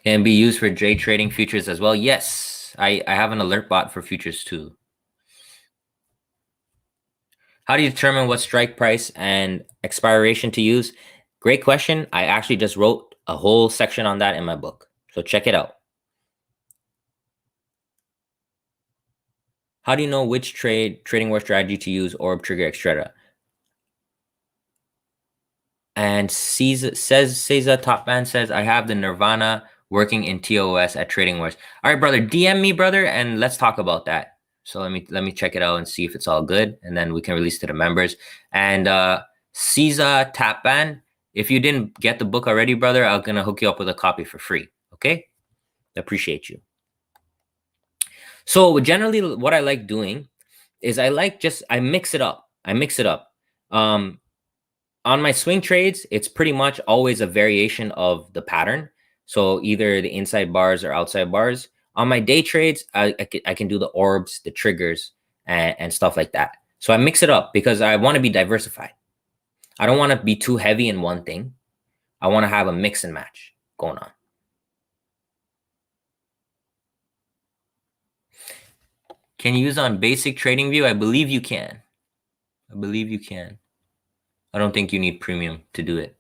Can be used for day trading futures as well. Yes, I have an alert bot for futures too. How do you determine what strike price and expiration to use? Great question. I actually just wrote a whole section on that in my book. So check it out. How do you know which TradingWarz strategy to use, orb, trigger, etc.? And Cesar Top Man says, I have the Nirvana working in TOS at TradingWarz. All right, brother, DM me, brother, and let's talk about that. So let me check it out and see if it's all good, and then we can release to the members. And Cesar Top Man, if you didn't get the book already, brother, I'm gonna hook you up with a copy for free. Okay? Appreciate you. So generally, what I like doing is I mix it up. On my swing trades, it's pretty much always a variation of the pattern. So either the inside bars or outside bars. On my day trades, I can do the orbs, the triggers, and stuff like that. So I mix it up because I want to be diversified. I don't want to be too heavy in one thing. I want to have a mix and match going on. Can you use on basic TradingView? I believe you can. I don't think you need premium to do it.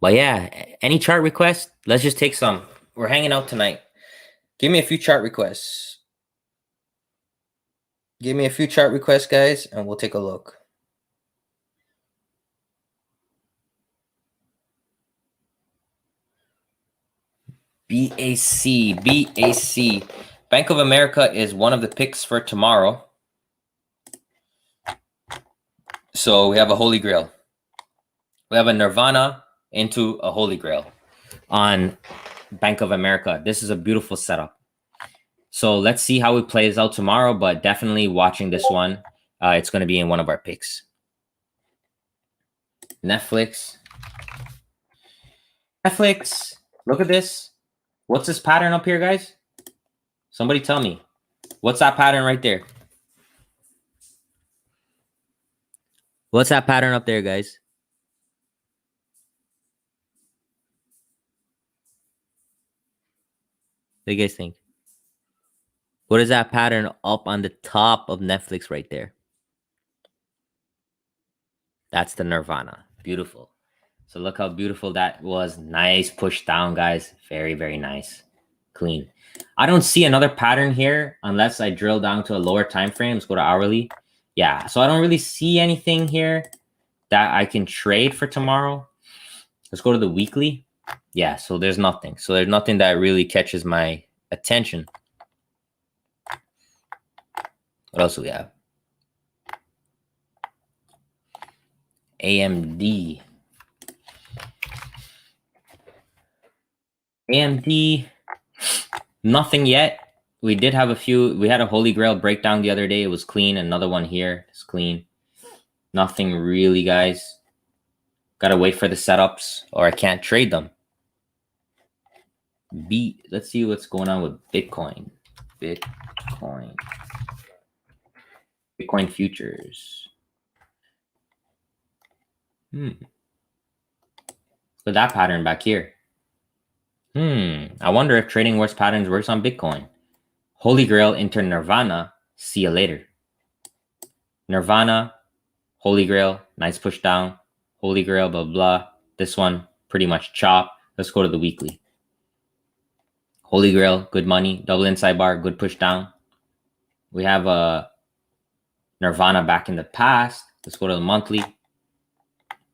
But yeah, any chart requests? Let's just take some. We're hanging out tonight. Give me a few chart requests. Guys, and we'll take a look. BAC. Bank of America is one of the picks for tomorrow. So we have a holy grail. We have a Nirvana into a holy grail on Bank of America. This is a beautiful setup. So let's see how it plays out tomorrow, but definitely watching this one. It's going to be in one of our picks. Netflix. Look at this. What's this pattern up here, guys? Somebody tell me. What's that pattern right there? What's that pattern up there, guys? What do you guys think? What is that pattern up on the top of Netflix right there? That's the Nirvana. Beautiful. So look how beautiful that was. Nice push down, guys. Very, very nice. Clean. I don't see another pattern here unless I drill down to a lower time frame. Let's go to hourly. Yeah, so I don't really see anything here that I can trade for tomorrow. Let's go to the weekly. Yeah, so there's nothing. So there's nothing that really catches my attention. What else do we have? AMD. Nothing yet. We did have a few. We had a Holy Grail breakdown the other day. It was clean. Another one here. It's clean. Nothing really, guys. Gotta wait for the setups or I can't trade them. Let's see what's going on with Bitcoin. Bitcoin futures. Look at that pattern back here. I wonder if TradingWarz patterns works on Bitcoin. Holy Grail into Nirvana. See you later. Nirvana, Holy Grail, nice push down. Holy Grail, blah, blah. This one, pretty much chop. Let's go to the weekly. Holy Grail, good money. Double inside bar, good push down. We have a Nirvana back in the past. Let's go to the monthly.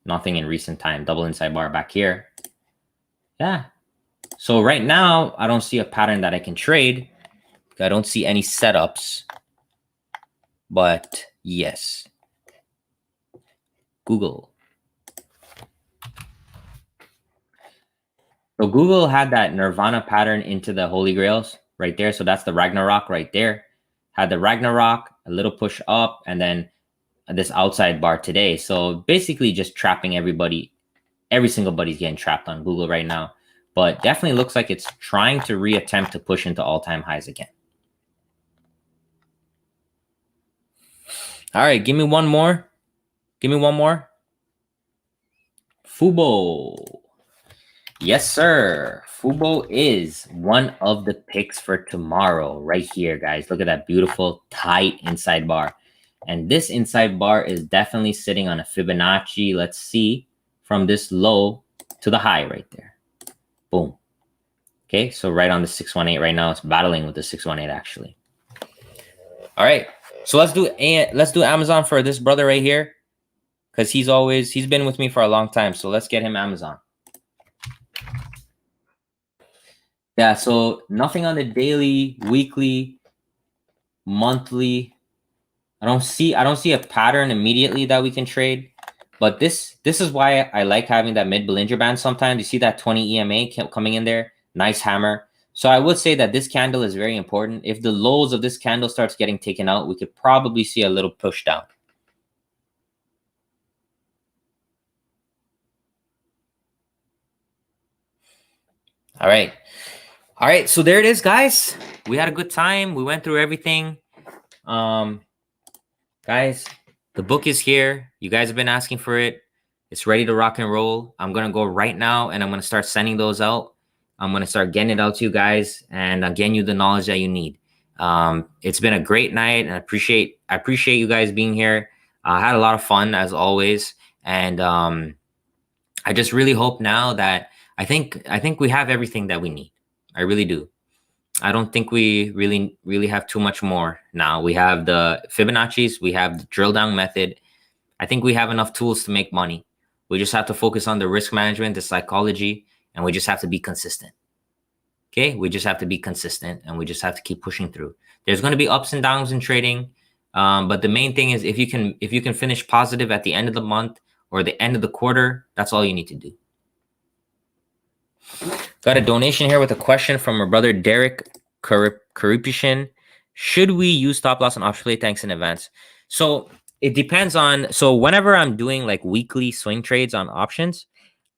Nothing in recent time. Double inside bar back here. Yeah. So right now, I don't see a pattern that I can trade. I don't see any setups, but yes. Google. So Google had that Nirvana pattern into the Holy Grails right there. So that's the Ragnarok right there. Had the Ragnarok, a little push up, and then this outside bar today. So basically just trapping everybody. Every single body's getting trapped on Google right now. But definitely looks like it's trying to reattempt to push into all-time highs again. All right, give me one more. Give me one more. Fubo. Yes, sir. Fubo is one of the picks for tomorrow right here, guys. Look at that beautiful tight inside bar. And this inside bar is definitely sitting on a Fibonacci. Let's see, from this low to the high right there. Boom. Okay, so right on the 618 right now. It's battling with the 618 actually. All right, so let's do Amazon for this brother right here, because he's been with me for a long time. So let's get him Amazon. Yeah, so nothing on the daily, weekly, monthly. I don't see a pattern immediately that we can trade, but this is why I like having that mid Bollinger Band sometimes. You see that 20 EMA coming in there, nice hammer. So I would say that this candle is very important. If the lows of this candle starts getting taken out, we could probably see a little push down. All right. All right, so there it is, guys. We had a good time. We went through everything. Guys, the book is here. You guys have been asking for it. It's ready to rock and roll. I'm going to go right now, and I'm going to start sending those out. I'm going to start getting it out to you guys, and getting you the knowledge that you need. It's been a great night, and I appreciate you guys being here. I had a lot of fun, as always, and I just really hope now that I think we have everything that we need. I really do. I don't think we really have too much more now. We have the Fibonacci's, we have the drill down method. I think we have enough tools to make money. We just have to focus on the risk management, the psychology, and we just have to be consistent. Okay, we just have to be consistent, and we just have to keep pushing through. There's going to be ups and downs in trading, but the main thing is if you can finish positive at the end of the month or the end of the quarter, that's all you need to do. Got a donation here with a question from our brother Derek Karipushin. Should we use stop loss and option play? Thanks in advance. So it depends on. So whenever I'm doing like weekly swing trades on options,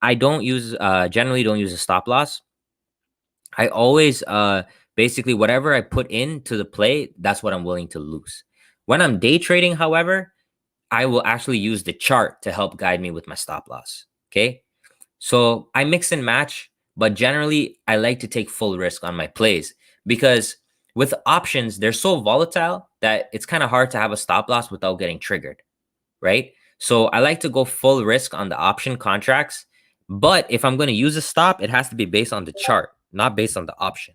I don't use generally don't use a stop loss. I always basically whatever I put into the play, that's what I'm willing to lose. When I'm day trading, however, I will actually use the chart to help guide me with my stop loss. Okay, so I mix and match. But generally, I like to take full risk on my plays because with options, they're so volatile that it's kind of hard to have a stop loss without getting triggered, right? So I like to go full risk on the option contracts. But if I'm going to use a stop, it has to be based on the chart, not based on the option.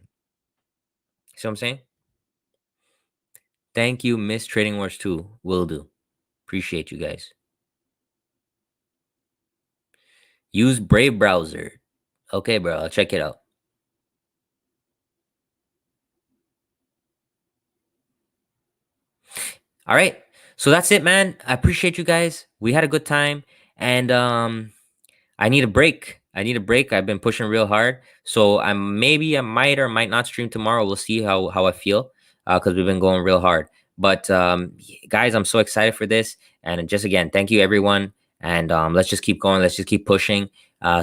See what I'm saying? Thank you, Miss TradingWarz 2. Will do. Appreciate you guys. Use Brave browser. Okay, bro, I'll check it out. All right. So that's it, man. I appreciate you guys. We had a good time. And I need a break. I've been pushing real hard. So I might or might not stream tomorrow. We'll see how I feel because we've been going real hard. But guys, I'm so excited for this. And just again, thank you, everyone. And let's just keep going. Let's just keep pushing.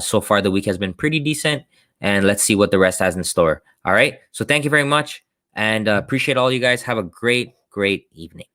So far, the week has been pretty decent. And let's see what the rest has in store. All right. So thank you very much. And appreciate all you guys. Have a great evening.